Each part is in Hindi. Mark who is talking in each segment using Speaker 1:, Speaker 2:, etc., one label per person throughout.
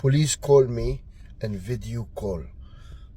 Speaker 1: police call me and video call.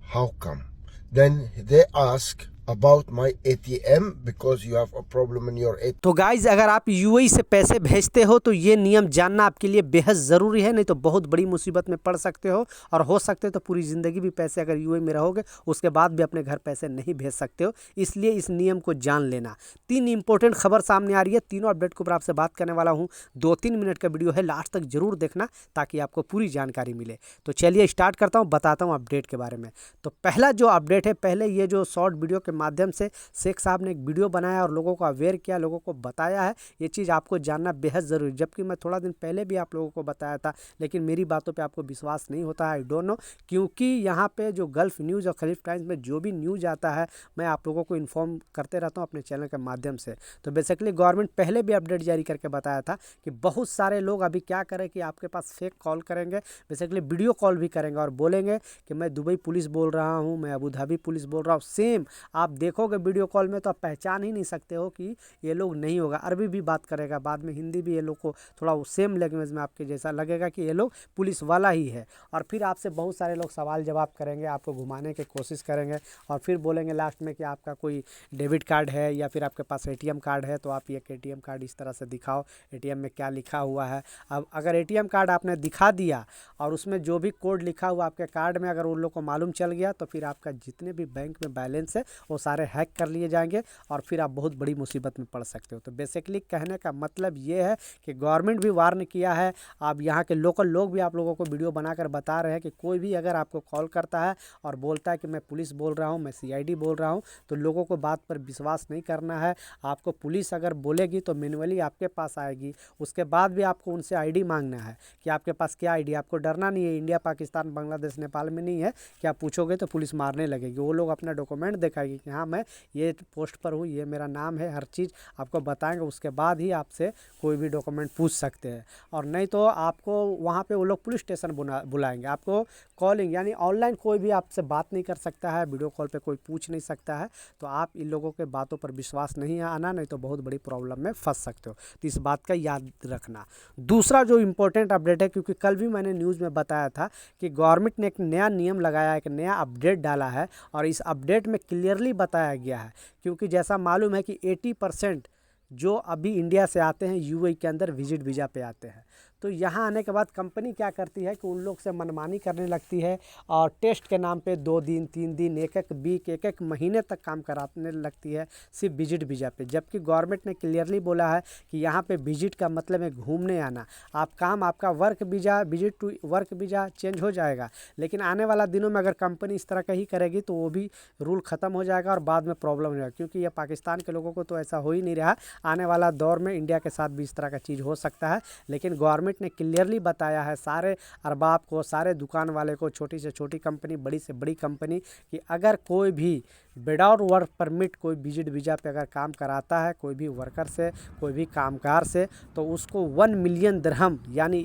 Speaker 1: How come? Then they ask about my ATM because you have a problem in your ATM.
Speaker 2: तो गाइज अगर आप यूएई से पैसे भेजते हो तो ये नियम जानना आपके लिए बेहद ज़रूरी है, नहीं तो बहुत बड़ी मुसीबत में पड़ सकते हो और हो सकते हो तो पूरी ज़िंदगी भी पैसे अगर यूएई में रहोगे उसके बाद भी अपने घर पैसे नहीं भेज सकते हो। इसलिए इस नियम को जान लेना। 3 इंपॉर्टेंट खबर सामने आ रही है, तीनों अपडेट के ऊपर आपसे बात करने वाला हूँ। 2-3 मिनट का वीडियो है, लास्ट तक जरूर देखना ताकि आपको पूरी जानकारी मिले। तो चलिए स्टार्ट करता हूँ, बताता हूँ अपडेट के बारे में। तो पहला जो अपडेट है, पहले ये जो शॉर्ट वीडियो के माध्यम से शेख साहब ने एक वीडियो बनाया और लोगों को अवेयर किया, लोगों को बताया है। ये चीज़ आपको जानना बेहद ज़रूरी, जबकि मैं थोड़ा दिन पहले भी आप लोगों को बताया था, लेकिन मेरी बातों पे आपको विश्वास नहीं होता है। आई डोंट नो, क्योंकि यहाँ पे जो गल्फ़ न्यूज़ और खलीफ टाइम्स में जो भी न्यूज़ आता है मैं आप लोगों को इन्फॉर्म करते रहता हूँ अपने चैनल के माध्यम से। तो बेसिकली गवर्नमेंट पहले भी अपडेट जारी करके बताया था कि बहुत सारे लोग अभी क्या करें कि आपके पास फेक कॉल करेंगे, बेसिकली वीडियो कॉल भी करेंगे और बोलेंगे कि मैं दुबई पुलिस बोल रहा हूँ, मैं अबू धाबी पुलिस बोल रहा हूँ। सेम आप देखोगे वीडियो कॉल में तो आप पहचान ही नहीं सकते हो कि ये लोग नहीं होगा। अरबी भी बात करेगा, बाद में हिंदी भी, ये लोग को थोड़ा सेम लैंग्वेज में आपके जैसा लगेगा कि ये लोग पुलिस वाला ही है। और फिर आपसे बहुत सारे लोग सवाल जवाब करेंगे, आपको घुमाने की कोशिश करेंगे और फिर बोलेंगे लास्ट में कि आपका कोई डेबिट कार्ड है या फिर आपके पास एटीएम कार्ड है तो आप ये एटीएम कार्ड इस तरह से दिखाओ, एटीएम में क्या लिखा हुआ है। अब अगर एटीएम कार्ड आपने दिखा दिया और उसमें जो भी कोड लिखा हुआ आपके कार्ड में अगर उन लोग को मालूम चल गया तो फिर आपका जितने भी बैंक में बैलेंस है वो सारे हैक कर लिए जाएंगे और फिर आप बहुत बड़ी मुसीबत में पड़ सकते हो। तो बेसिकली कहने का मतलब ये है कि गवर्नमेंट भी वार्न किया है। आप यहाँ के लोकल लोग भी आप लोगों को वीडियो बनाकर बता रहे हैं कि कोई भी अगर आपको कॉल करता है और बोलता है कि मैं पुलिस बोल रहा हूँ, मैं सीआईडी बोल रहा हूँ, तो लोगों को बात पर विश्वास नहीं करना है। आपको पुलिस अगर बोलेगी तो मैन्युअली आपके पास आएगी, उसके बाद भी आपको उनसे आईडी मांगना है कि आपके पास क्या आईडी। आपको डरना नहीं है, इंडिया पाकिस्तान बांग्लादेश नेपाल में नहीं है कि आप पूछोगे तो पुलिस मारने लगेगी। वो लोग अपना डॉक्यूमेंट दिखाएगी कि हाँ मैं ये पोस्ट पर हूँ, ये मेरा नाम है, हर चीज़ आपको बताएंगे। उसके बाद ही आपसे कोई भी डॉक्यूमेंट पूछ सकते हैं, और नहीं तो आपको वहाँ पे वो लोग पुलिस स्टेशन बुलाएंगे। आपको कॉलिंग यानी ऑनलाइन कोई भी आपसे बात नहीं कर सकता है, वीडियो कॉल पे कोई पूछ नहीं सकता है। तो आप इन लोगों के बातों पर विश्वास नहीं आना, नहीं तो बहुत बड़ी प्रॉब्लम में फंस सकते हो। तो इस बात का याद रखना। दूसरा जो इम्पोर्टेंट अपडेट है, क्योंकि कल भी मैंने न्यूज़ में बताया था कि गवर्नमेंट ने एक नया नियम लगाया, एक नया अपडेट डाला है और इस अपडेट में क्लियरली बताया गया है, क्योंकि जैसा मालूम है कि 80% जो अभी इंडिया से आते हैं यूएई के अंदर विजिट वीज़ा पे आते हैं। तो यहाँ आने के बाद कंपनी क्या करती है कि उन लोग से मनमानी करने लगती है और टेस्ट के नाम पे 2 दिन 3 दिन एक एक वीक एक एक महीने तक काम कराने लगती है सिर्फ विजिट वीज़ा पे। जबकि गवर्नमेंट ने क्लियरली बोला है कि यहाँ पे विजिट का मतलब है घूमने आना। आप काम आपका work visa, visit to work visa change हो जाएगा, लेकिन आने वाला दिनों में अगर कंपनी इस तरह का ही करेगी तो वो भी रूल ख़त्म हो जाएगा और बाद में प्रॉब्लम हो जाएगा। क्योंकि ये पाकिस्तान के लोगों को तो ऐसा हो ही नहीं रहा, आने वाला दौर में इंडिया के साथ भी इस तरह का चीज़ हो सकता है। लेकिन गवर्नमेंट ने क्लियरली बताया है सारे अरबाब को, सारे दुकान वाले को, छोटी से छोटी कंपनी, बड़ी से बड़ी कंपनी, कि अगर कोई भी विदाउट वर्क परमिट कोई विजिट वीज़ा पे अगर काम कराता है कोई भी वर्कर से, कोई भी कामगार से, तो उसको 1 मिलियन दिरहम यानी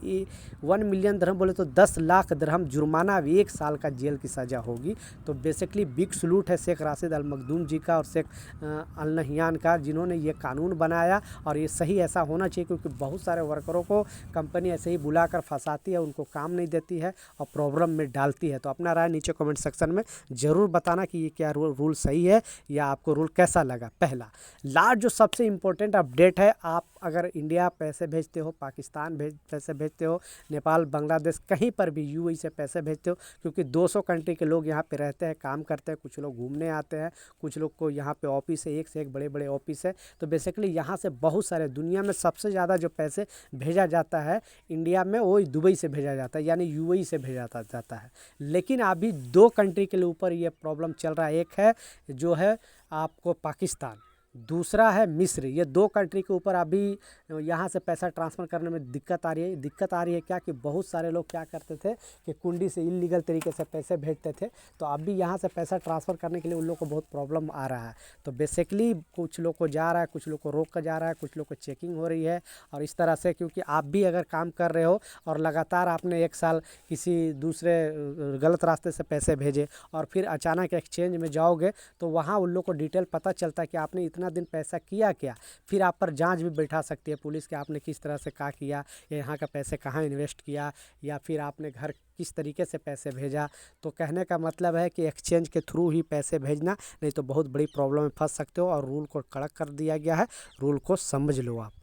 Speaker 2: 1 मिलियन दिरहम बोले तो 10 लाख दिरहम जुर्माना, 1 साल का जेल की सज़ा होगी। तो बेसिकली बिग सलूट है शेख राशिद अल मखदूम जी का और शेख अल नहियान का, जिन्होंने ये कानून बनाया। और ये सही ऐसा होना चाहिए, क्योंकि बहुत सारे वर्करों को कंपनी ऐसे ही बुलाकर फंसाती है, उनको काम नहीं देती है और प्रॉब्लम में डालती है। तो अपना राय नीचे कमेंट सेक्शन में ज़रूर बताना कि ये क्या रूल सही है या आपको रूल कैसा लगा। पहला लास्ट जो सबसे इम्पोर्टेंट अपडेट है, आप अगर इंडिया पैसे भेजते हो, पाकिस्तान पैसे भेजते हो, नेपाल बांग्लादेश कहीं पर भी यूएई से पैसे भेजते हो, क्योंकि 200 कंट्री के लोग यहाँ पे रहते हैं, काम करते हैं, कुछ लोग घूमने आते हैं, कुछ लोग को यहाँ पे ऑफिस है, एक से एक बड़े बड़े ऑफिस है। तो बेसिकली यहाँ से बहुत सारे, दुनिया में सबसे ज़्यादा जो पैसे भेजा जाता है इंडिया में वो दुबई से भेजा जाता है, यानी यूएई से भेजा जाता है। लेकिन अभी 2 कंट्री के ऊपर ये प्रॉब्लम चल रहा है। एक है जो है आपको पाकिस्तान, दूसरा है मिस्र। ये 2 कंट्री के ऊपर अभी यहाँ से पैसा ट्रांसफ़र करने में दिक्कत आ रही है। दिक्कत आ रही है क्या कि बहुत सारे लोग क्या करते थे कि कुंडी से इलीगल तरीके से पैसे भेजते थे, तो अभी यहाँ से पैसा ट्रांसफ़र करने के लिए उन लोग को बहुत प्रॉब्लम आ रहा है। तो बेसिकली कुछ लोग को जा रहा है, कुछ लोग को रोक कर जा रहा है, कुछ लोग को चेकिंग हो रही है। और इस तरह से, क्योंकि आप भी अगर काम कर रहे हो और लगातार आपने 1 साल किसी दूसरे गलत रास्ते से पैसे भेजे और फिर अचानक एक्सचेंज में जाओगे तो वहाँ उन लोग को डिटेल पता चलता है कि आपने इतना इतना दिन पैसा किया क्या, फिर आप पर जांच भी बैठा सकती है पुलिस कि आपने किस तरह से क्या किया, या यहाँ का पैसे कहाँ इन्वेस्ट किया, या फिर आपने घर किस तरीके से पैसे भेजा। तो कहने का मतलब है कि एक्सचेंज के थ्रू ही पैसे भेजना, नहीं तो बहुत बड़ी प्रॉब्लम में फंस सकते हो। और रूल को कड़क कर दिया गया है, रूल को समझ लो आप।